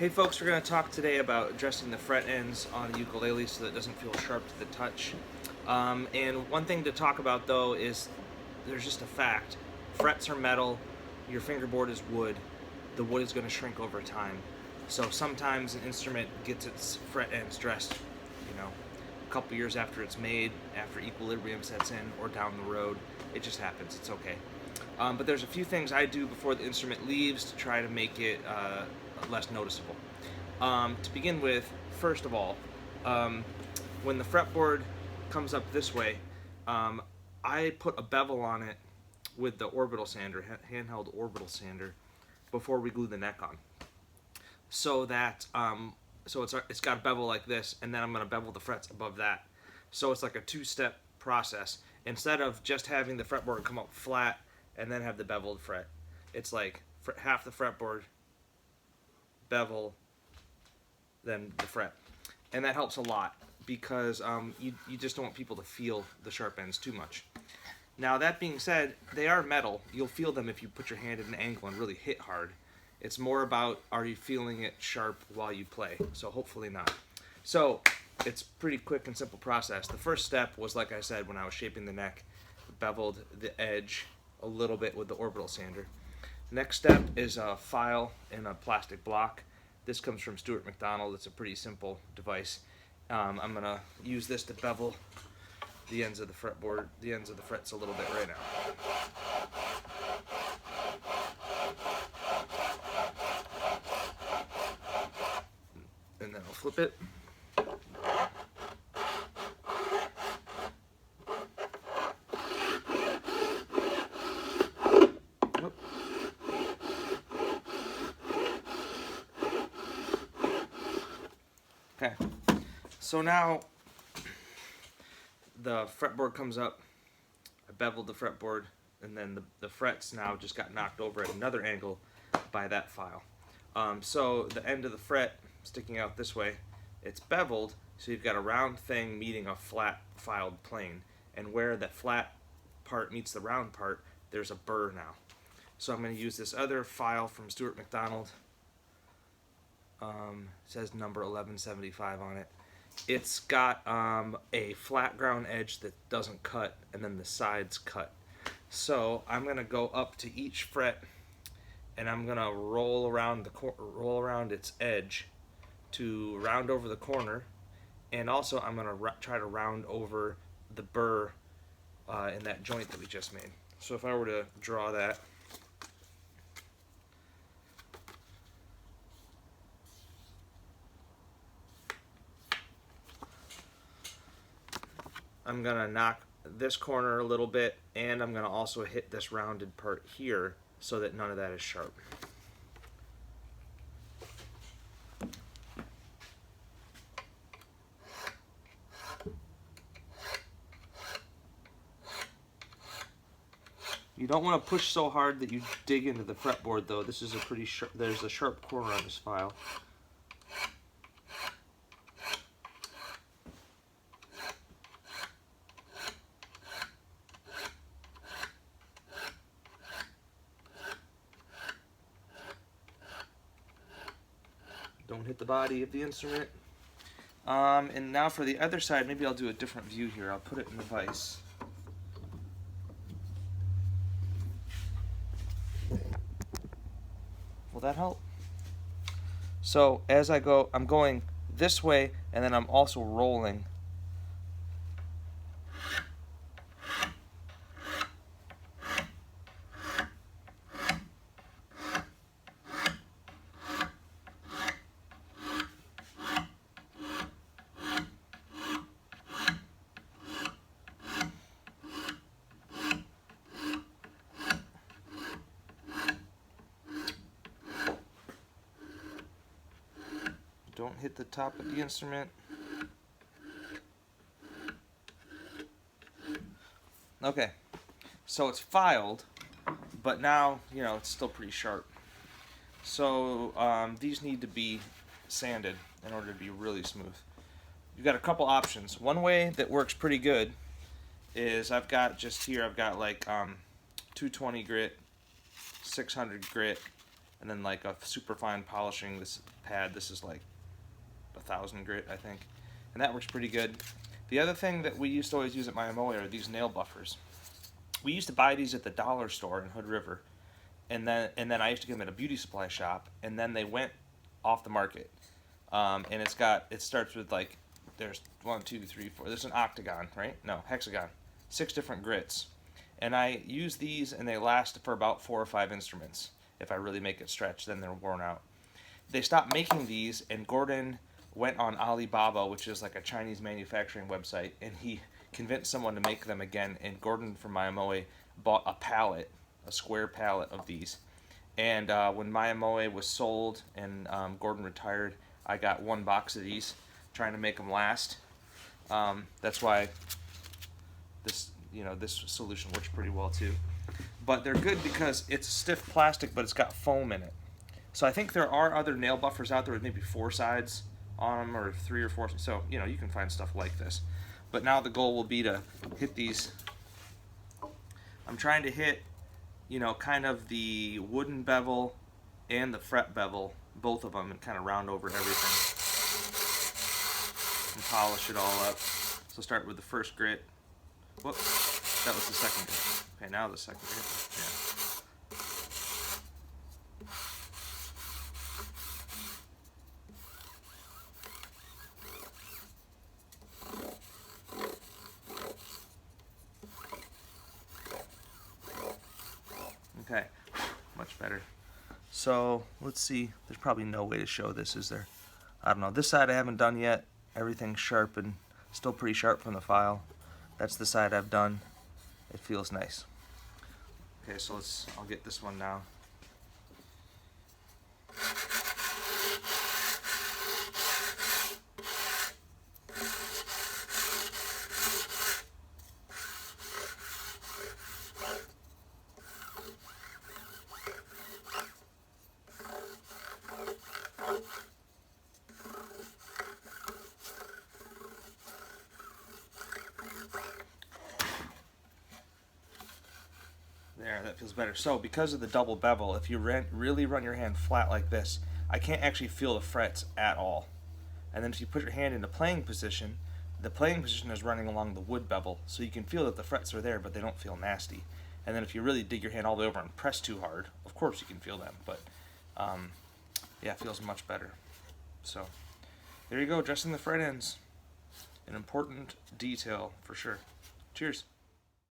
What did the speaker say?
Hey folks, we're going to talk today about addressing the fret ends on a ukulele so that it doesn't feel sharp to the touch. And one thing to talk about though is there's just a fact. Frets are metal, your fingerboard is wood. The wood is going to shrink over time. So sometimes an instrument gets its fret ends dressed, a couple years after it's made, after equilibrium sets in, or down the road. It just happens, it's okay. But there's a few things I do before the instrument leaves to try to make it less noticeable. To begin with, first of all, when the fretboard comes up this way, I put a bevel on it with the orbital sander, handheld orbital sander, before we glue the neck on. So that it's got a bevel like this, and then I'm going to bevel the frets above that. So it's like a two-step process. Instead of just having the fretboard come up flat and then have the beveled fret, it's like half the fretboard, bevel, then the fret. And that helps a lot because you just don't want people to feel the sharp ends too much. Now that being said, they are metal. You'll feel them if you put your hand at an angle and really hit hard. It's more about, are you feeling it sharp while you play? So hopefully not. So it's pretty quick and simple process. The first step was, like I said, when I was shaping the neck, beveled the edge a little bit with the orbital sander. Next step is a file in a plastic block. This comes from Stuart McDonald. It's a pretty simple device. I'm going to use this to bevel the ends of the fretboard, the ends of the frets a little bit right now. And then I'll flip it. Okay, so now the fretboard comes up, I beveled the fretboard, and then the frets now just got knocked over at another angle by that file. So the end of the fret sticking out this way, it's beveled, so you've got a round thing meeting a flat filed plane, and where that flat part meets the round part, there's a burr now. So I'm going to use this other file from Stuart McDonald. It says number 1175 on it. It's got a flat ground edge that doesn't cut, and then the sides cut. So I'm going to go up to each fret, and I'm going to roll around its edge to round over the corner, and also I'm going to try to round over the burr in that joint that we just made. So if I were to draw that, I'm going to knock this corner a little bit, and I'm going to also hit this rounded part here so that none of that is sharp. You don't want to push so hard that you dig into the fretboard though. This is a pretty sharp, there's a sharp corner on this file. Don't hit the body of the instrument. And now for the other side, maybe I'll do a different view here. I'll put it in the vise. Will that help? So as I go, I'm going this way, and then I'm also rolling. Don't hit the top of the instrument. Okay, so it's filed, but now, it's still pretty sharp. So these need to be sanded in order to be really smooth. You've got a couple options. One way that works pretty good is I've got like 220 grit, 600 grit, and then like a super fine polishing this pad. This is like 1,000 grit, I think, and that works pretty good. The other thing that we used to always use at my MOA are these nail buffers. We used to buy these at the dollar store in Hood River, and then I used to get them at a beauty supply shop, and then they went off the market. And it starts with like, there's 1, 2, 3, 4. There's an octagon, right? No, hexagon. 6 different grits. And I use these, and they last for about 4 or 5 instruments. If I really make it stretch, then they're worn out. They stopped making these, and Gordon went on Alibaba, which is like a Chinese manufacturing website, and he convinced someone to make them again. And Gordon from my MOA bought a pallet, a square pallet of these. And when my MOA was sold and Gordon retired, I got 1 box of these, trying to make them last. That's why this solution works pretty well too. But they're good because it's stiff plastic, but it's got foam in it. So I think there are other nail buffers out there with maybe 4 sides on them, or 3 or 4. So you can find stuff like this. But now the goal will be to hit these. I'm trying to hit, kind of the wooden bevel and the fret bevel, both of them, and kind of round over everything and polish it all up. So start with the first grit. Whoops, that was the second grit. Okay, now the second grit. Yeah. Okay, much better. So let's see, there's probably no way to show this, is there? I don't know. This side I haven't done yet. Everything's sharp and still pretty sharp from the file. That's the side I've done. It feels nice. Okay, so I'll get this one now. There, that feels better. So because of the double bevel, if you really run your hand flat like this, I can't actually feel the frets at all. And then if you put your hand in the playing position, the playing position is running along the wood bevel, so you can feel that the frets are there, but they don't feel nasty. And then if you really dig your hand all the way over and press too hard, of course you can feel them, but yeah, it feels much better. So there you go, dressing the fret ends. An important detail for sure. Cheers.